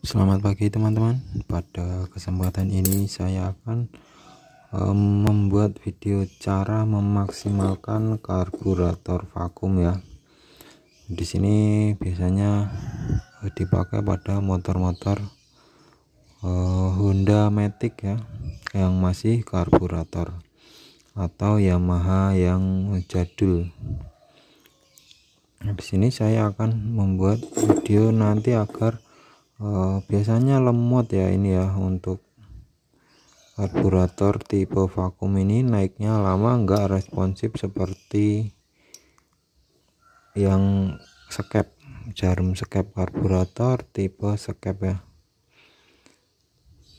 Selamat pagi teman-teman. Pada kesempatan ini saya akan membuat video cara memaksimalkan karburator vakum ya. Di sini biasanya dipakai pada motor-motor Honda Matic ya, yang masih karburator, atau Yamaha yang jadul. Di sini saya akan membuat video nanti agar biasanya lemot ya ini ya, untuk karburator tipe vakum ini naiknya lama, enggak responsif seperti yang skep, jarum skep karburator tipe skep ya.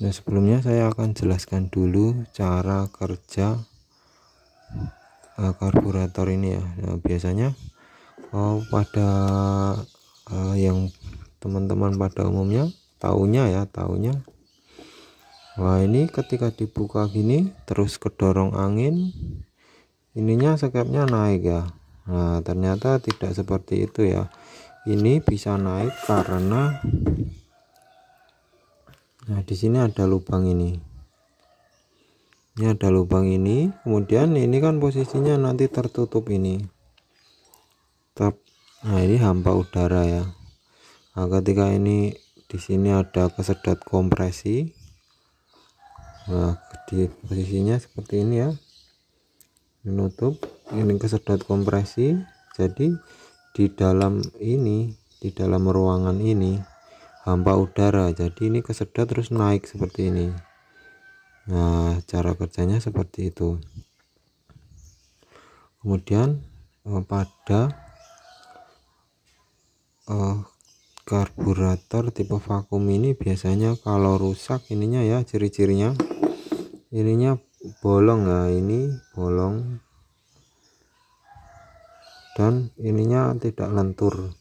Nah, sebelumnya saya akan jelaskan dulu cara kerja karburator ini ya. Nah, biasanya pada yang teman-teman pada umumnya taunya, wah ini ketika dibuka gini terus kedorong angin, ininya skepnya naik ya. Nah, ternyata tidak seperti itu ya. Ini bisa naik karena di sini ada lubang ini. Ini ada lubang ini, kemudian ini kan posisinya nanti tertutup ini. Nah, ini hampa udara ya. Nah, ketika ini di sini ada kesedot kompresi. Nah, di posisinya seperti ini ya, menutup, ini kesedot kompresi. Jadi di dalam ini, di dalam ruangan ini hampa udara, jadi ini kesedot terus naik seperti ini. Nah, cara kerjanya seperti itu. Kemudian pada karburator tipe vakum ini biasanya kalau rusak ininya ya, ciri-cirinya ininya bolong ya, ini bolong dan ininya tidak lentur.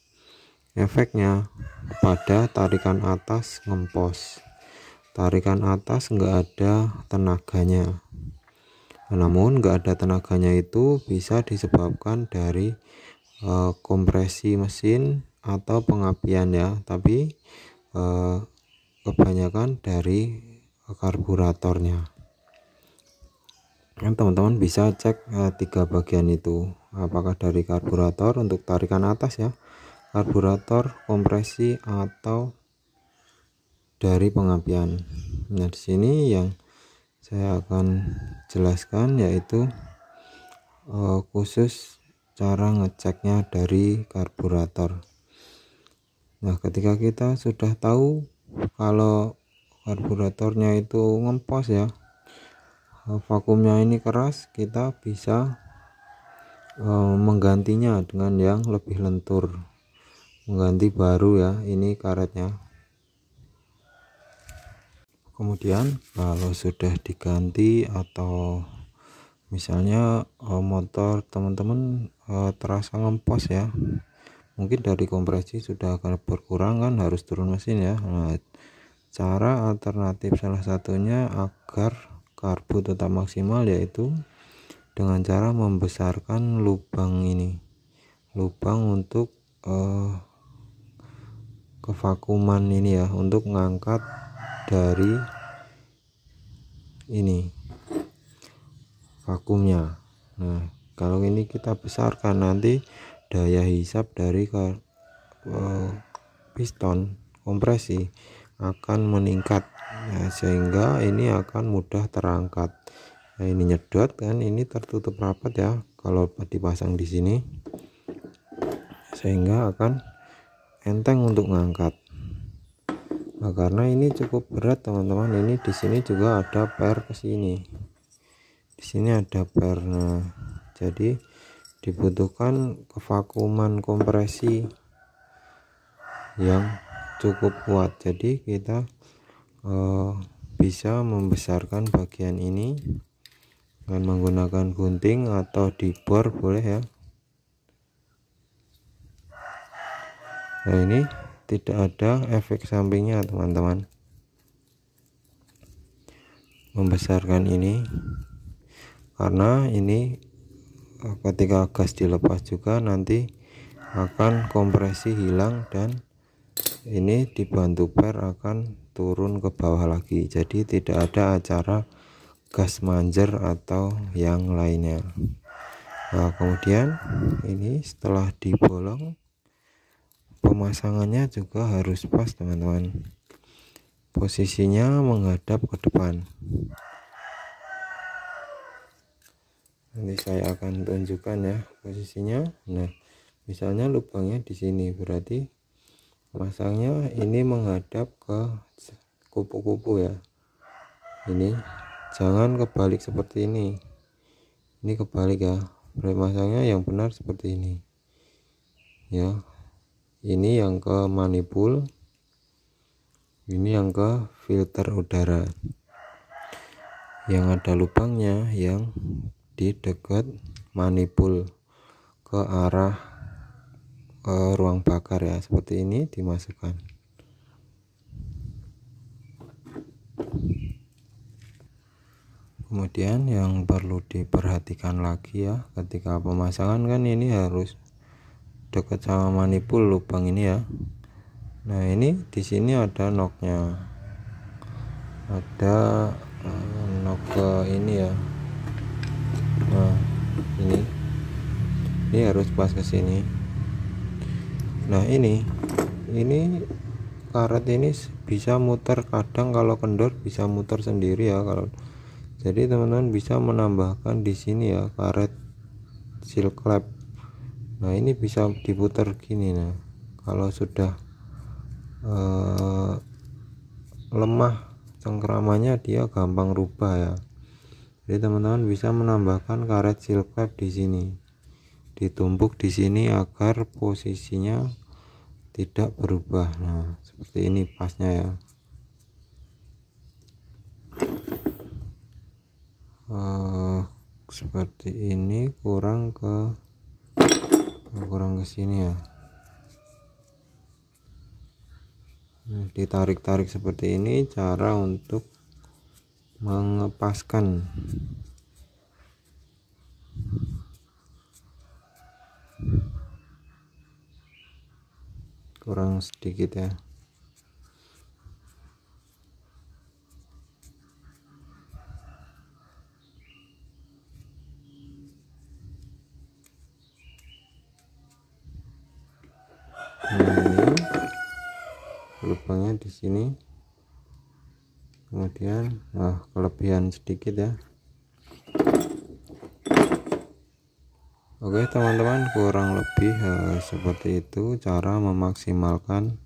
Efeknya pada tarikan atas ngempos, tarikan atas enggak ada tenaganya. Namun enggak ada tenaganya itu bisa disebabkan dari kompresi mesin atau pengapian ya, tapi kebanyakan dari karburatornya. Teman-teman bisa cek tiga bagian itu, apakah dari karburator untuk tarikan atas ya, karburator, kompresi, atau dari pengapian. Nah, di sini yang saya akan jelaskan yaitu khusus cara ngeceknya dari karburator. Nah, ketika kita sudah tahu kalau karburatornya itu ngempos ya, vakumnya ini keras, kita bisa menggantinya dengan yang lebih lentur, mengganti baru ya, ini karetnya. Kemudian kalau sudah diganti atau misalnya motor teman-teman terasa ngempos ya, mungkin dari kompresi sudah akan berkurang kan, harus turun mesin ya. Nah, cara alternatif salah satunya agar karbu tetap maksimal yaitu dengan cara membesarkan lubang ini, lubang untuk kevakuman ini ya, untuk mengangkat dari ini vakumnya. Nah, kalau ini kita besarkan, nanti daya hisap dari piston kompresi akan meningkat ya, sehingga ini akan mudah terangkat. Nah, ini nyedot kan, ini tertutup rapat ya kalau dipasang di sini, sehingga akan enteng untuk mengangkat. Nah, karena ini cukup berat teman-teman, ini di sini juga ada per ke sini, di sini ada per. Nah, jadi dibutuhkan kevakuman kompresi yang cukup kuat. Jadi kita bisa membesarkan bagian ini dengan menggunakan gunting atau dibor boleh ya. Nah, ini tidak ada efek sampingnya teman-teman, membesarkan ini, karena ini ketika gas dilepas juga nanti akan kompresi hilang dan ini dibantu per akan turun ke bawah lagi, jadi tidak ada acara gas manger atau yang lainnya. Nah, kemudian ini setelah dibolong, pemasangannya juga harus pas teman-teman, posisinya menghadap ke depan. Nanti saya akan tunjukkan ya posisinya. Nah, misalnya lubangnya di sini, berarti masangnya ini menghadap ke kupu-kupu ya. Ini jangan kebalik seperti ini kebalik ya. Masangnya yang benar seperti ini ya. Ini yang ke manifold, ini yang ke filter udara, yang ada lubangnya yang di dekat manifold ke arah ruang bakar ya, seperti ini dimasukkan. Kemudian yang perlu diperhatikan lagi ya, ketika pemasangan kan ini harus dekat sama manifold lubang ini ya. Nah, ini di sini ada knocknya, ada knock ke ini ya. Nah, ini harus pas ke sini. Nah, ini karet ini bisa muter, kadang kalau kendor bisa muter sendiri ya. Kalau jadi teman-teman bisa menambahkan di sini ya karet seal clamp. Nah, ini bisa diputar gini. Nah, kalau sudah lemah cengkramannya dia gampang rubah ya. Jadi teman-teman bisa menambahkan karet seal clamp di sini, ditumpuk di sini agar posisinya tidak berubah. Nah, seperti ini pasnya ya. Seperti ini, kurang ke sini ya. Nah, ditarik-tarik seperti ini cara untuk mengepaskan. Kurang sedikit ya. Nah, ini lubangnya di sini. Kemudian kelebihan sedikit ya. Oke teman-teman, kurang lebih seperti itu cara memaksimalkan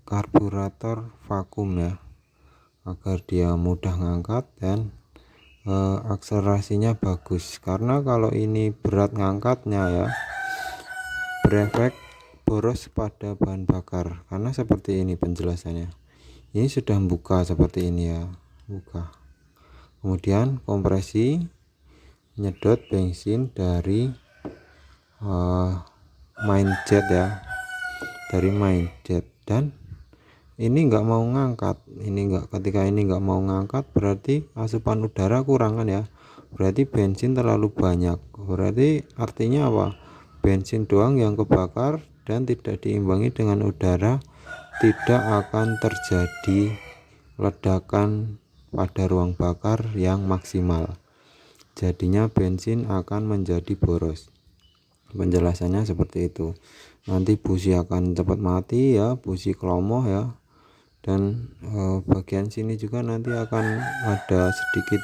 karburator vakum ya, agar dia mudah ngangkat dan akselerasinya bagus. Karena kalau ini berat ngangkatnya ya, berefek boros pada bahan bakar. Karena seperti ini penjelasannya, ini sudah buka seperti ini ya, buka. Kemudian kompresi, nyedot bensin dari main jet ya, dari main jet. Dan ini nggak mau ngangkat, ketika ini nggak mau ngangkat berarti asupan udara kurang kan ya, berarti bensin terlalu banyak. Berarti artinya apa? Bensin doang yang kebakar dan tidak diimbangi dengan udara, tidak akan terjadi ledakan pada ruang bakar yang maksimal. Jadinya bensin akan menjadi boros. Penjelasannya seperti itu. Nanti busi akan cepat mati ya, busi klomoh ya. Dan bagian sini juga nanti akan ada sedikit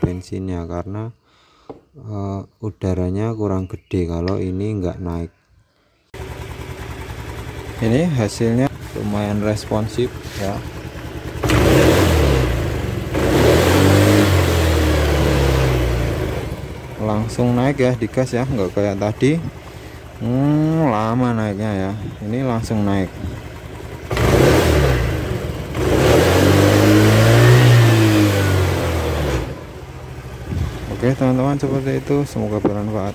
bensinnya karena udaranya kurang gede kalau ini enggak naik. Ini hasilnya lumayan responsif ya. Langsung naik ya di gas ya, enggak kayak tadi lama naiknya ya. Ini langsung naik. Oke teman-teman, seperti itu, semoga bermanfaat.